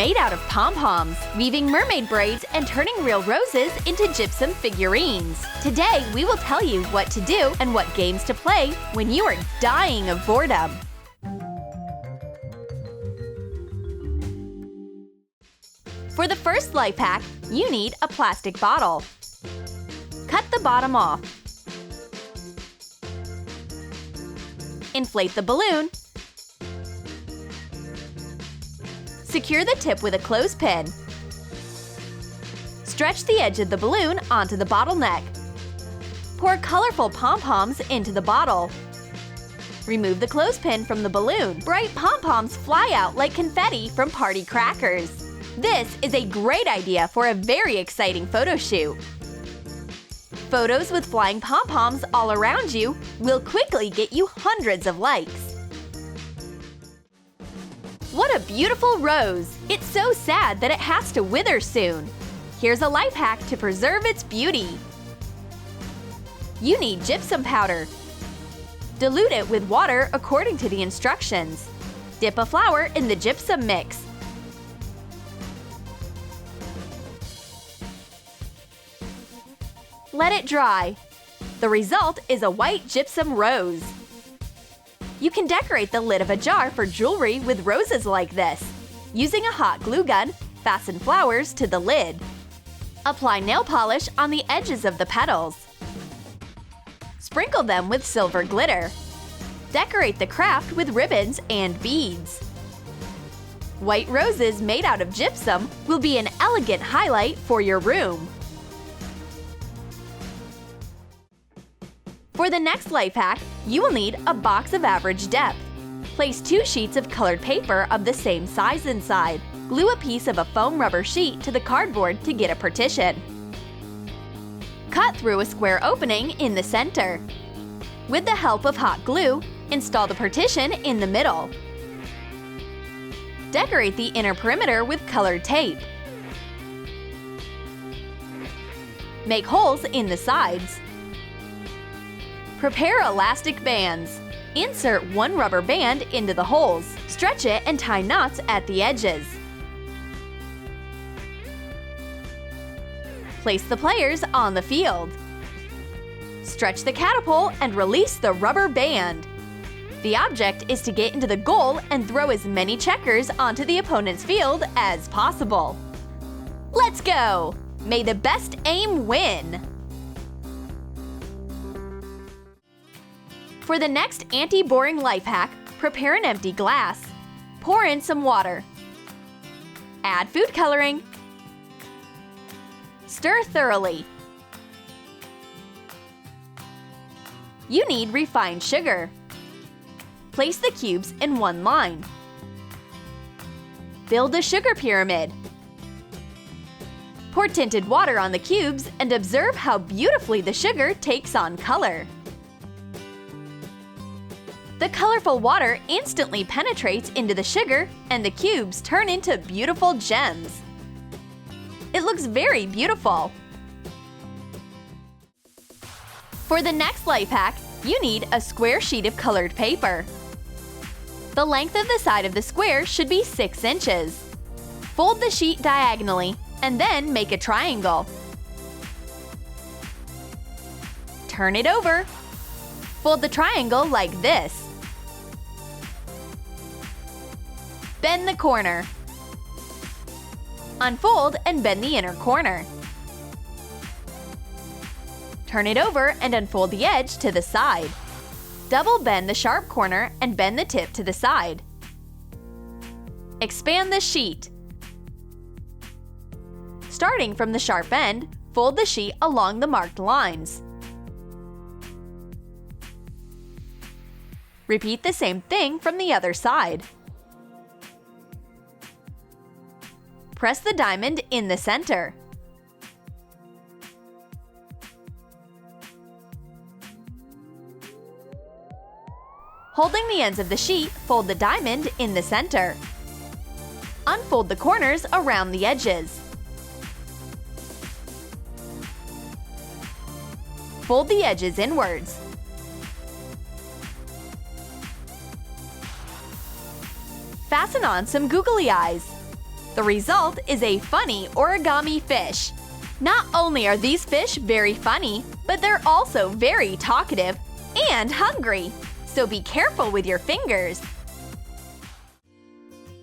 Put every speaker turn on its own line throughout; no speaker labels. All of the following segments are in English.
made out of pom-poms, weaving mermaid braids and turning real roses into gypsum figurines. Today, we will tell you what to do and what games to play when you are dying of boredom. For the first life hack, you need a plastic bottle. Cut the bottom off. Inflate the balloon. Secure the tip with a clothespin. Stretch the edge of the balloon onto the bottle neck. Pour colorful pom-poms into the bottle. Remove the clothespin from the balloon. Bright pom-poms fly out like confetti from party crackers. This is a great idea for a very exciting photo shoot. Photos with flying pom-poms all around you will quickly get you hundreds of likes. What a beautiful rose! It's so sad that it has to wither soon. Here's a life hack to preserve its beauty. You need gypsum powder. Dilute it with water according to the instructions. Dip a flower in the gypsum mix. Let it dry. The result is a white gypsum rose. You can decorate the lid of a jar for jewelry with roses like this. Using a hot glue gun, fasten flowers to the lid. Apply nail polish on the edges of the petals. Sprinkle them with silver glitter. Decorate the craft with ribbons and beads. White roses made out of gypsum will be an elegant highlight for your room. For the next life hack, you will need a box of average depth. Place 2 sheets of colored paper of the same size inside. Glue a piece of a foam rubber sheet to the cardboard to get a partition. Cut through a square opening in the center. With the help of hot glue, install the partition in the middle. Decorate the inner perimeter with colored tape. Make holes in the sides. Prepare elastic bands. Insert 1 rubber band into the holes. Stretch it and tie knots at the edges. Place the players on the field. Stretch the catapult and release the rubber band. The object is to get into the goal and throw as many checkers onto the opponent's field as possible. Let's go! May the best aim win! For the next anti-boring life hack, prepare an empty glass. Pour in some water. Add food coloring. Stir thoroughly. You need refined sugar. Place the cubes in one line. Build a sugar pyramid. Pour tinted water on the cubes and observe how beautifully the sugar takes on color. The colorful water instantly penetrates into the sugar and the cubes turn into beautiful gems. It looks very beautiful. For the next life hack, you need a square sheet of colored paper. The length of the side of the square should be 6 inches. Fold the sheet diagonally and then make a triangle. Turn it over. Fold the triangle like this. Bend the corner. Unfold and bend the inner corner. Turn it over and unfold the edge to the side. Double bend the sharp corner and bend the tip to the side. Expand the sheet. Starting from the sharp end, fold the sheet along the marked lines. Repeat the same thing from the other side. Press the diamond in the center. Holding the ends of the sheet, fold the diamond in the center. Unfold the corners around the edges. Fold the edges inwards. Fasten on some googly eyes. The result is a funny origami fish. Not only are these fish very funny, but they're also very talkative and hungry. So be careful with your fingers.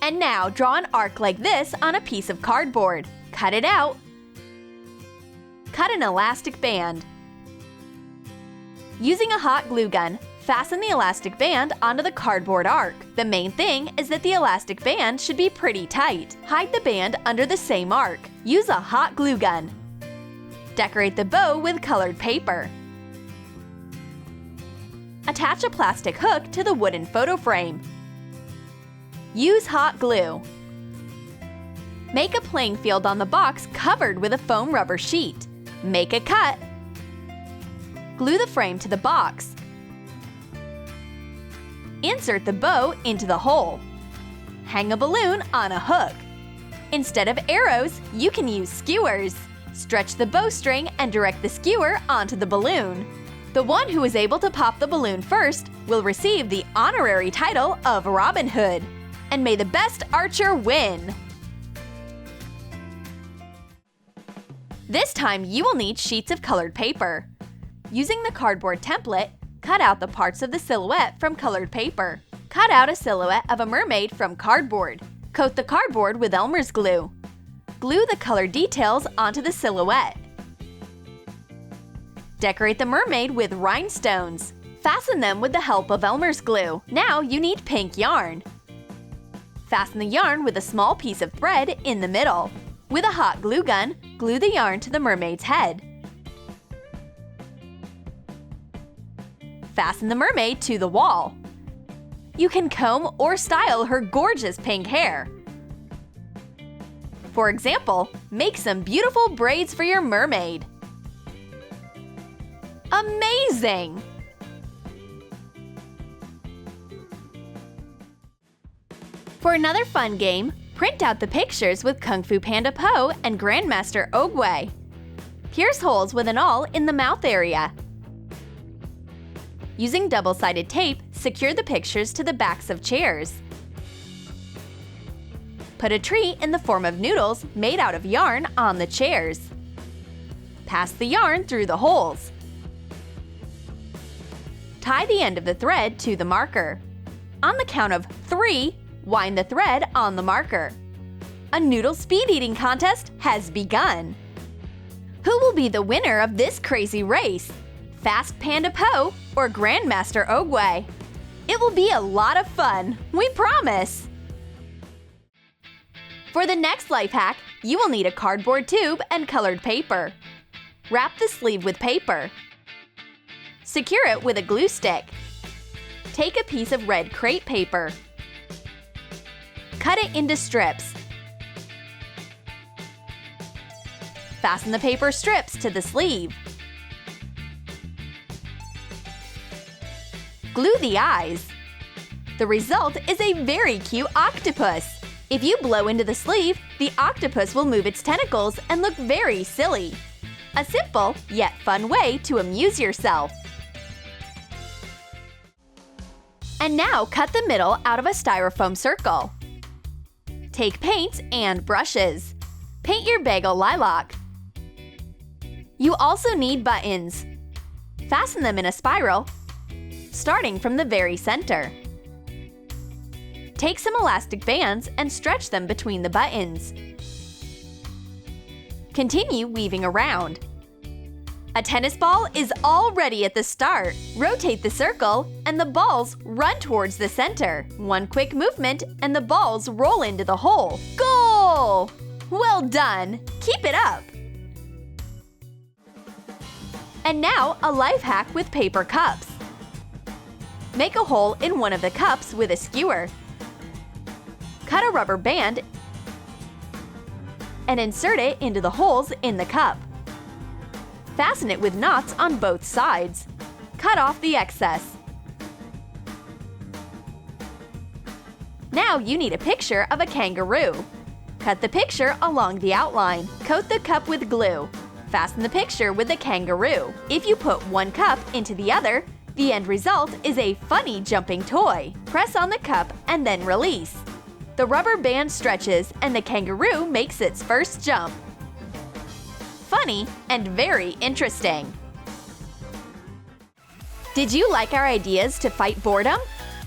And now draw an arc like this on a piece of cardboard. Cut it out. Cut an elastic band. Using a hot glue gun, fasten the elastic band onto the cardboard arc. The main thing is that the elastic band should be pretty tight. Hide the band under the same arc. Use a hot glue gun. Decorate the bow with colored paper. Attach a plastic hook to the wooden photo frame. Use hot glue. Make a playing field on the box covered with a foam rubber sheet. Make a cut. Glue the frame to the box. Insert the bow into the hole. Hang a balloon on a hook. Instead of arrows, you can use skewers. Stretch the bowstring and direct the skewer onto the balloon. The one who is able to pop the balloon first will receive the honorary title of Robin Hood. And may the best archer win! This time you will need sheets of colored paper. Using the cardboard template, cut out the parts of the silhouette from colored paper. Cut out a silhouette of a mermaid from cardboard. Coat the cardboard with Elmer's glue. Glue the colored details onto the silhouette. Decorate the mermaid with rhinestones. Fasten them with the help of Elmer's glue. Now you need pink yarn. Fasten the yarn with a small piece of thread in the middle. With a hot glue gun, glue the yarn to the mermaid's head. Fasten the mermaid to the wall. You can comb or style her gorgeous pink hair. For example, make some beautiful braids for your mermaid. Amazing! For another fun game, print out the pictures with Kung Fu Panda Po and Grandmaster Ogway. Pierce holes with an awl in the mouth area. Using double-sided tape, secure the pictures to the backs of chairs. Put a tree in the form of noodles made out of yarn on the chairs. Pass the yarn through the holes. Tie the end of the thread to the marker. On the count of 3, wind the thread on the marker. A noodle speed eating contest has begun. Who will be the winner of this crazy race? Fast Panda Po or Grandmaster Ogway? It will be a lot of fun, we promise! For the next life hack, you will need a cardboard tube and colored paper. Wrap the sleeve with paper. Secure it with a glue stick. Take a piece of red crepe paper. Cut it into strips. Fasten the paper strips to the sleeve. Glue the eyes. The result is a very cute octopus. If you blow into the sleeve, the octopus will move its tentacles and look very silly. A simple yet fun way to amuse yourself. And now cut the middle out of a styrofoam circle. Take paints and brushes. Paint your bagel lilac. You also need buttons. Fasten them in a spiral, starting from the very center. Take some elastic bands and stretch them between the buttons. Continue weaving around. A tennis ball is all ready at the start. Rotate the circle and the balls run towards the center. One quick movement and the balls roll into the hole. Goal! Well done! Keep it up! And now a life hack with paper cups. Make a hole in one of the cups with a skewer. Cut a rubber band and insert it into the holes in the cup. Fasten it with knots on both sides. Cut off the excess. Now you need a picture of a kangaroo. Cut the picture along the outline. Coat the cup with glue. Fasten the picture with the kangaroo. If you put one cup into the other, the end result is a funny jumping toy. Press on the cup and then release. The rubber band stretches and the kangaroo makes its first jump. Funny and very interesting. Did you like our ideas to fight boredom?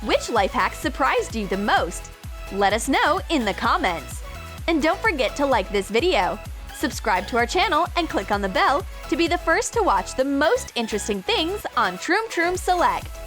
Which life hack surprised you the most? Let us know in the comments. And don't forget to like this video, subscribe to our channel, and click on the bell to be the first to watch the most interesting things on Troom Select.